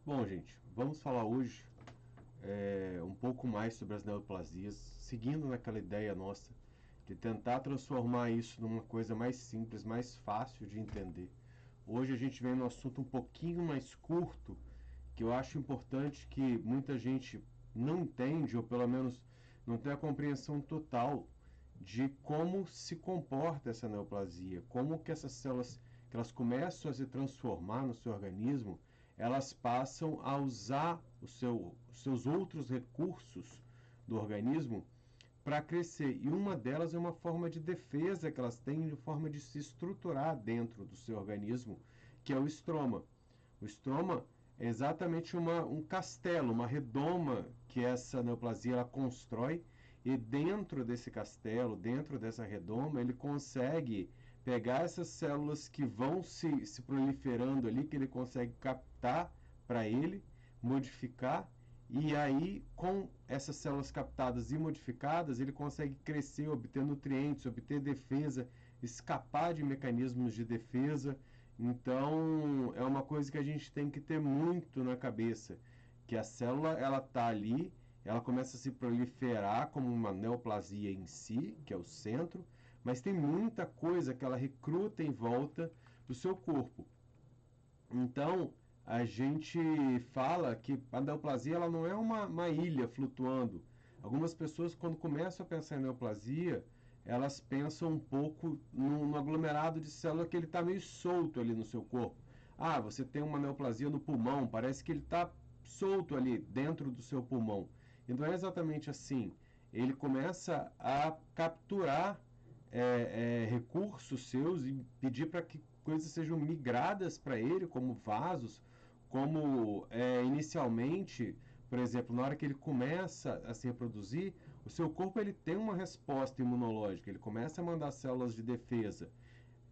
Bom, gente, vamos falar hoje um pouco mais sobre as neoplasias, seguindo naquela ideia nossa de tentar transformar isso numa coisa mais simples, mais fácil de entender. Hoje a gente vem num assunto um pouquinho mais curto, que eu acho importante que muita gente não entende, ou pelo menos não tem a compreensão total de como se comporta essa neoplasia, como que essas células que elas começam a se transformar no seu organismo, elas passam a usar os seus outros recursos do organismo para crescer. E uma delas é uma forma de defesa que elas têm, de forma de se estruturar dentro do seu organismo, que é o estroma. O estroma é exatamente um castelo, uma redoma que essa neoplasia ela constrói, e dentro desse castelo, dentro dessa redoma, ele consegue pegar essas células que vão se proliferando ali, que ele consegue captar para ele, modificar, e aí com essas células captadas e modificadas, ele consegue crescer, obter nutrientes, obter defesa, escapar de mecanismos de defesa. Então é uma coisa que a gente tem que ter muito na cabeça, que a célula ela está ali, ela começa a se proliferar como uma neoplasia em si, que é o centro, mas tem muita coisa que ela recruta em volta do seu corpo. Então a gente fala que a neoplasia ela não é uma ilha flutuando. Algumas pessoas, quando começam a pensar em neoplasia, elas pensam um pouco no aglomerado de célula que ele está meio solto ali no seu corpo. Ah, você tem uma neoplasia no pulmão, parece que ele está solto ali dentro do seu pulmão. E não é exatamente assim. Ele começa a capturar recursos seus e pedir para que coisas sejam migradas para ele, como vasos, como inicialmente, por exemplo, na hora que ele começa a se reproduzir, o seu corpo ele tem uma resposta imunológica, ele começa a mandar células de defesa.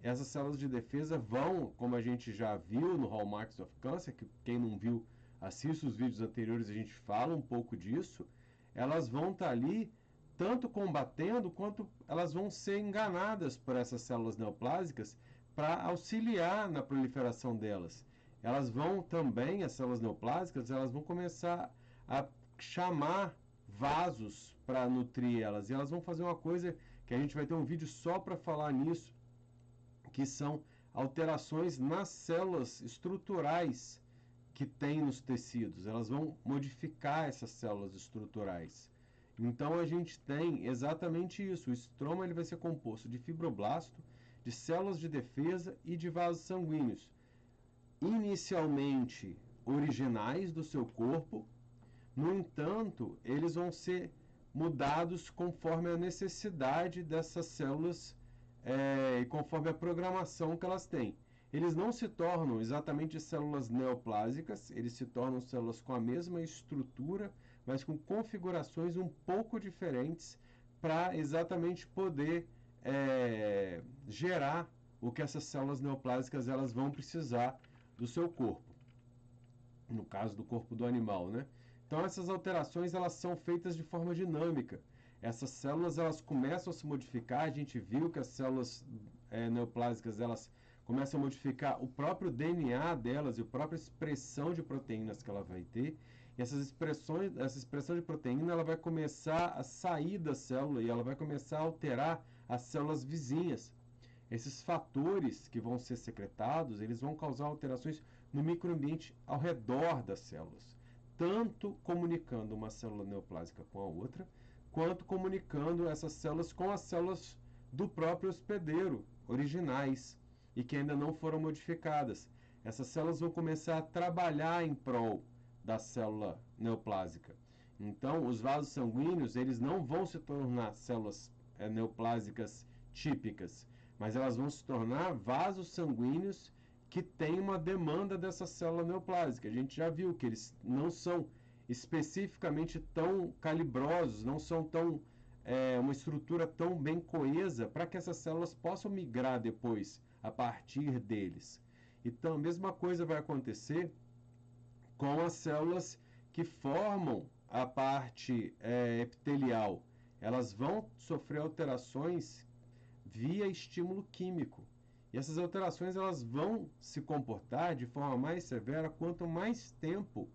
Essas células de defesa vão, como a gente já viu no Hallmarks of Cancer, que quem não viu, assista os vídeos anteriores, a gente fala um pouco disso, elas vão estar ali tanto combatendo quanto elas vão ser enganadas por essas células neoplásicas para auxiliar na proliferação delas. Elas vão também, as células neoplásicas, elas vão começar a chamar vasos para nutrir elas. E elas vão fazer uma coisa que a gente vai ter um vídeo só para falar nisso, que são alterações nas células estruturais que tem nos tecidos. Elas vão modificar essas células estruturais. Então a gente tem exatamente isso. O estroma ele vai ser composto de fibroblasto, de células de defesa e de vasos sanguíneos, inicialmente originais do seu corpo. No entanto, eles vão ser mudados conforme a necessidade dessas células e conforme a programação que elas têm. Eles não se tornam exatamente células neoplásicas, eles se tornam células com a mesma estrutura, mas com configurações um pouco diferentes para exatamente poder gerar o que essas células neoplásicas elas vão precisar do seu corpo, no caso do corpo do animal, né? Então essas alterações elas são feitas de forma dinâmica. Essas células elas começam a se modificar. A gente viu que as células neoplásicas elas começam a modificar o próprio DNA delas e a própria expressão de proteínas que ela vai ter. E essa expressão de proteína ela vai começar a sair da célula e ela vai começar a alterar as células vizinhas. Esses fatores que vão ser secretados, eles vão causar alterações no microambiente ao redor das células, tanto comunicando uma célula neoplásica com a outra, quanto comunicando essas células com as células do próprio hospedeiro, originais, e que ainda não foram modificadas. Essas células vão começar a trabalhar em prol da célula neoplásica. Então, os vasos sanguíneos, eles não vão se tornar células neoplásicas típicas, mas elas vão se tornar vasos sanguíneos que têm uma demanda dessa célula neoplásica. A gente já viu que eles não são especificamente tão calibrosos, não são tão uma estrutura tão bem coesa para que essas células possam migrar depois a partir deles. Então a mesma coisa vai acontecer com as células que formam a parte epitelial. Elas vão sofrer alterações via estímulo químico. E essas alterações elas vão se comportar de forma mais severa quanto mais tempo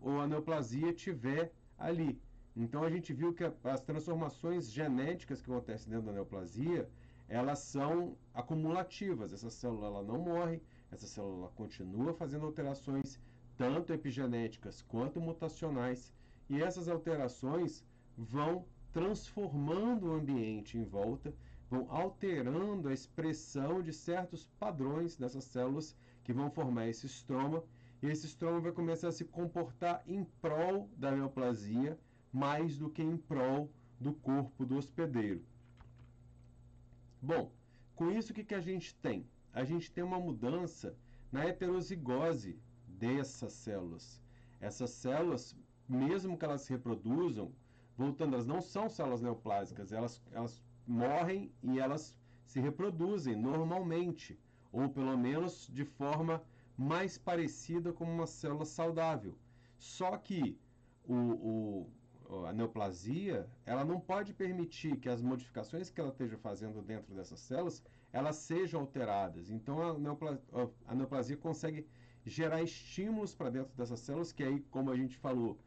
a neoplasia tiver ali. Então a gente viu que as transformações genéticas que acontecem dentro da neoplasia, elas são acumulativas. Essa célula ela não morre, essa célula continua fazendo alterações tanto epigenéticas quanto mutacionais, e essas alterações vão transformando o ambiente em volta, vão alterando a expressão de certos padrões dessas células que vão formar esse estroma, e esse estroma vai começar a se comportar em prol da neoplasia mais do que em prol do corpo do hospedeiro. Bom, com isso o que a gente tem? A gente tem uma mudança na heterozigose dessas células. Essas células, mesmo que elas se reproduzam, voltando, elas não são células neoplásicas, elas morrem e elas se reproduzem normalmente, ou pelo menos de forma mais parecida com uma célula saudável. Só que a neoplasia, ela não pode permitir que as modificações que ela esteja fazendo dentro dessas células, elas sejam alteradas. Então a neoplasia consegue gerar estímulos para dentro dessas células, que aí, como a gente falou,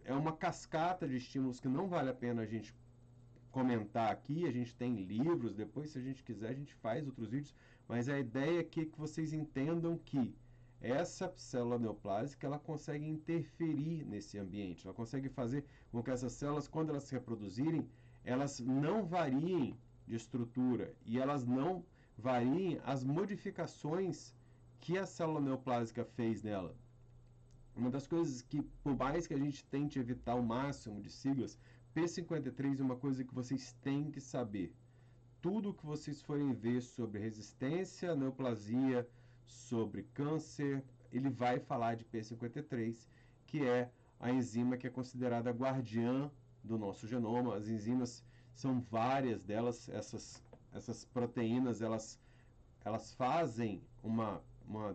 é uma cascata de estímulos que não vale a pena a gente comentar aqui. A gente tem livros, depois se a gente quiser a gente faz outros vídeos, mas a ideia aqui é que vocês entendam que essa célula neoplásica ela consegue interferir nesse ambiente, ela consegue fazer com que essas células, quando elas se reproduzirem, elas não variem de estrutura e elas não variem as modificações que a célula neoplásica fez nela. Uma das coisas que, por mais que a gente tente evitar o máximo de siglas, P53 é uma coisa que vocês têm que saber. Tudo que vocês forem ver sobre resistência, neoplasia, sobre câncer, ele vai falar de P53, que é a enzima que é considerada guardiã do nosso genoma. As enzimas são várias delas, essas proteínas, elas fazem uma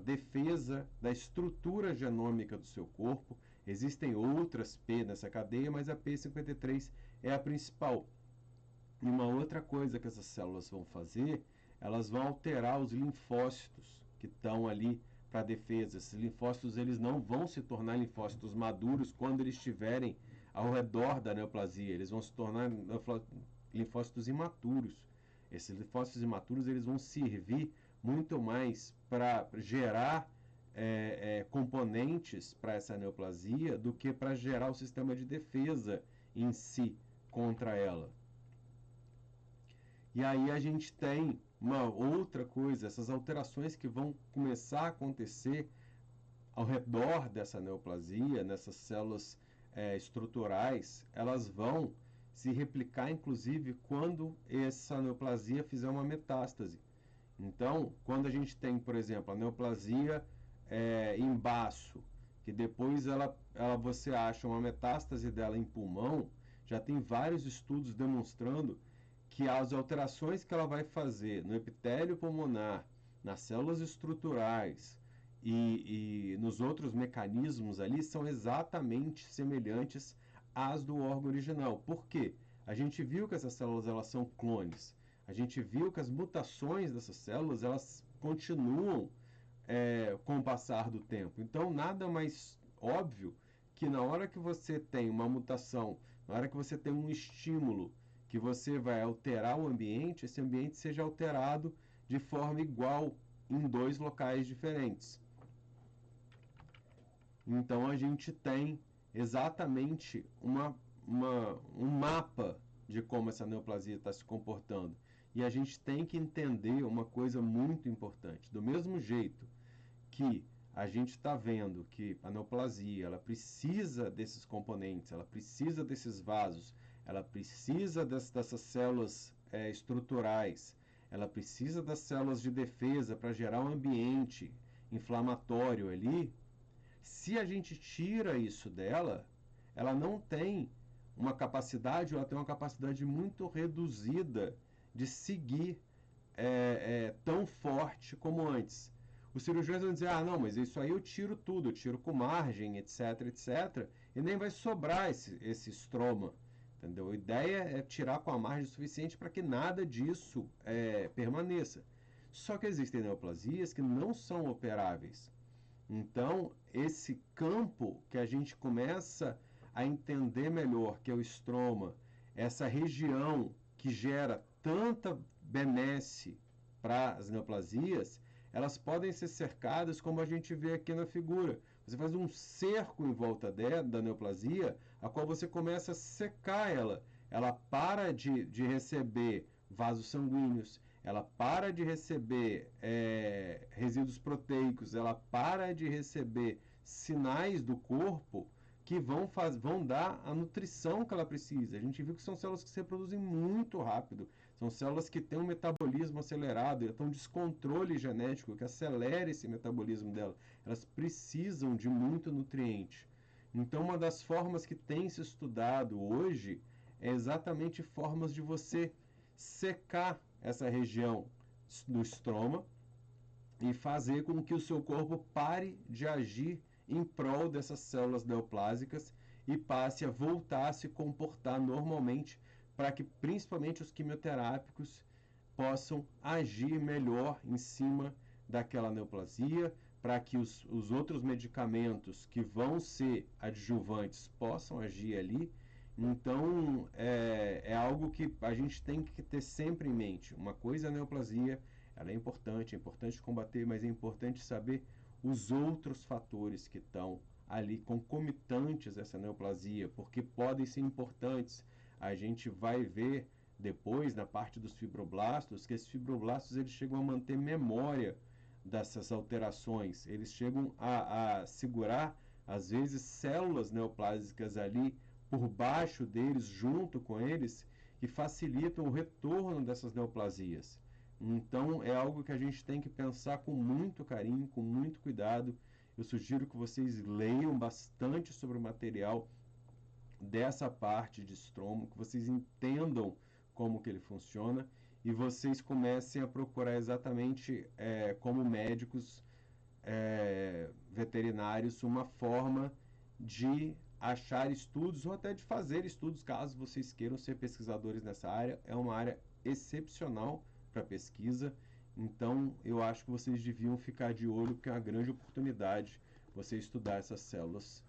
defesa da estrutura genômica do seu corpo. Existem outras P nessa cadeia, mas a P53 é a principal. E uma outra coisa que essas células vão fazer, elas vão alterar os linfócitos que estão ali para defesa. Esses linfócitos eles não vão se tornar linfócitos maduros quando eles estiverem ao redor da neoplasia. Eles vão se tornar linfócitos imaturos. Esses linfócitos imaturos eles vão servir muito mais para gerar componentes para essa neoplasia do que para gerar o sistema de defesa em si contra ela. E aí a gente tem uma outra coisa, essas alterações que vão começar a acontecer ao redor dessa neoplasia, nessas células estruturais, elas vão se replicar inclusive quando essa neoplasia fizer uma metástase. Então, quando a gente tem, por exemplo, a neoplasia em baço, que depois você acha uma metástase dela em pulmão, já tem vários estudos demonstrando que as alterações que ela vai fazer no epitélio pulmonar, nas células estruturais e nos outros mecanismos ali são exatamente semelhantes às do órgão original. Por quê? A gente viu que essas células elas são clones. A gente viu que as mutações dessas células elas continuam com o passar do tempo. Então, nada mais óbvio que na hora que você tem uma mutação, na hora que você tem um estímulo que você vai alterar o ambiente, esse ambiente seja alterado de forma igual em dois locais diferentes. Então a gente tem exatamente um mapa de como essa neoplasia está se comportando. E a gente tem que entender uma coisa muito importante. Do mesmo jeito que a gente está vendo que a neoplasia ela precisa desses componentes, ela precisa desses vasos, ela precisa dessas células estruturais, ela precisa das células de defesa para gerar um ambiente inflamatório ali. Se a gente tira isso dela, ela não tem uma capacidade, ou ela tem uma capacidade muito reduzida de seguir tão forte como antes. Os cirurgiões vão dizer, não, mas isso aí eu tiro tudo, eu tiro com margem, etc, etc, e nem vai sobrar esse estroma. Entendeu? A ideia é tirar com a margem suficiente para que nada disso permaneça. Só que existem neoplasias que não são operáveis. Então, esse campo que a gente começa a entender melhor, que é o estroma, essa região que gera tanta benesse para as neoplasias, elas podem ser cercadas como a gente vê aqui na figura. Você faz um cerco em volta da neoplasia, a qual você começa a secar ela. Ela para de receber vasos sanguíneos, ela para de receber resíduos proteicos, ela para de receber sinais do corpo que vão dar a nutrição que ela precisa. A gente viu que são células que se reproduzem muito rápido, são células que têm um metabolismo acelerado, então um descontrole genético que acelera esse metabolismo dela. Elas precisam de muito nutriente. Então, uma das formas que tem se estudado hoje é exatamente formas de você secar essa região do estroma e fazer com que o seu corpo pare de agir em prol dessas células neoplásicas e passe a voltar a se comportar normalmente, para que principalmente os quimioterápicos possam agir melhor em cima daquela neoplasia, para que os outros medicamentos que vão ser adjuvantes possam agir ali. Então, é algo que a gente tem que ter sempre em mente. Uma coisa é a neoplasia, ela é importante combater, mas é importante saber os outros fatores que estão ali concomitantes a essa neoplasia, porque podem ser importantes. A gente vai ver depois, na parte dos fibroblastos, que esses fibroblastos eles chegam a manter memória dessas alterações, eles chegam a segurar, às vezes, células neoplásicas ali por baixo deles, junto com eles, que facilitam o retorno dessas neoplasias. Então, é algo que a gente tem que pensar com muito carinho, com muito cuidado. Eu sugiro que vocês leiam bastante sobre o material dessa parte de estroma, que vocês entendam como que ele funciona e vocês comecem a procurar exatamente como médicos veterinários uma forma de achar estudos ou até de fazer estudos caso vocês queiram ser pesquisadores nessa área. É uma área excepcional para pesquisa, então eu acho que vocês deviam ficar de olho, porque é uma grande oportunidade você estudar essas células.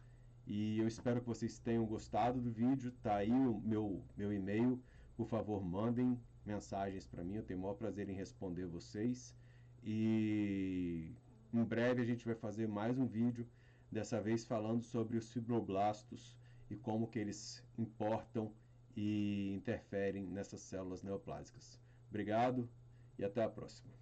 E eu espero que vocês tenham gostado do vídeo. Tá aí o meu e-mail. Por favor, mandem mensagens para mim. Eu tenho o maior prazer em responder vocês. E em breve a gente vai fazer mais um vídeo, dessa vez falando sobre os fibroblastos e como que eles importam e interferem nessas células neoplásicas. Obrigado e até a próxima.